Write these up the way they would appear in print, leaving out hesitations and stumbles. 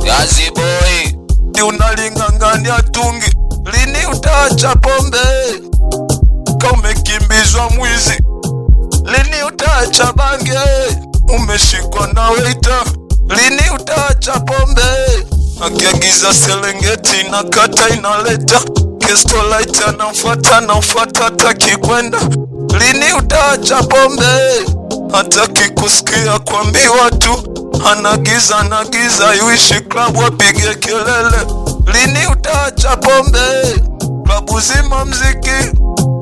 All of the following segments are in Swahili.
Gazi boy, unalingangania tungi, lini utaacha pombe? Ka umekimbizwa mwizi, lini utaacha bange? Umeshikwa na waiter, lini utaacha pombe? Akiagiza Serengeti na kata inaleta, Kesto Light anamfuata taki kwenda. Lini utaacha pombe? Hataki kusikia kuambiwa tu, anagiza yuishi club wapige kelele. Lini utaacha pombe? Klabu zima mziki,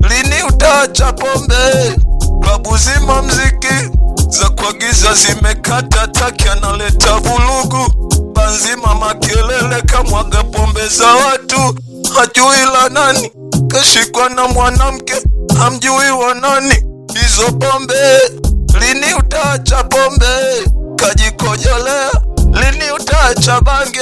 lini utaacha pombe? Klabu zima mziki, za kuagiza zimekata, taki analeta vulugu. Banzima makelele kamwaga pombe za watu, hajui la nani. Kashikwa na mwanamke, hamjui wa nani. Hizo pombe, lini utaacha pombe? Kajikojolea, lini utaacha bange?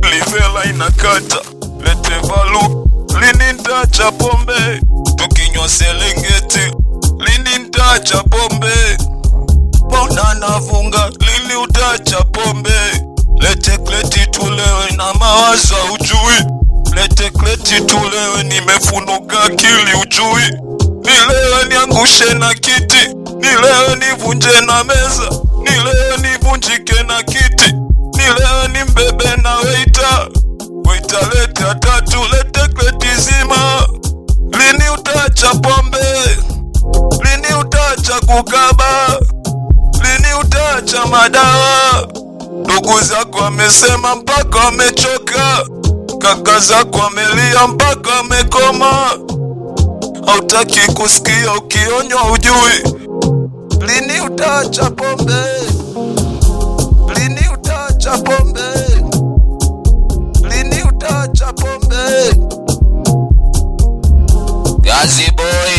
Livela inakata, lete valu, lini nitaacha pombe? Tukinywa Serengeti, lini nitaacha pombe? Bona navunga, lini utaacha pombe? Lete kleti tulewe na mawazo ujui, lete kleti tulewe nimefunuka akili ujui. Nilewe niangushe na kiti, nilewe nivunje na meza, nilewe nivunjike na kiti, nilewe nimbebe na waiter. Waiter lete tatu, lete kleti zima. Lini utaacha pombe? Lini utaacha kukaba? Lini utaacha madawa? Ndugu zako wamesema mpaka wamechoka, kaka zako wamelia mpaka wamekoma. Hautaki kusikia, ukionywa ujui. Lini utaacha pombe? Lini utaacha pombe? Lini utaacha pombe? Gazi boy.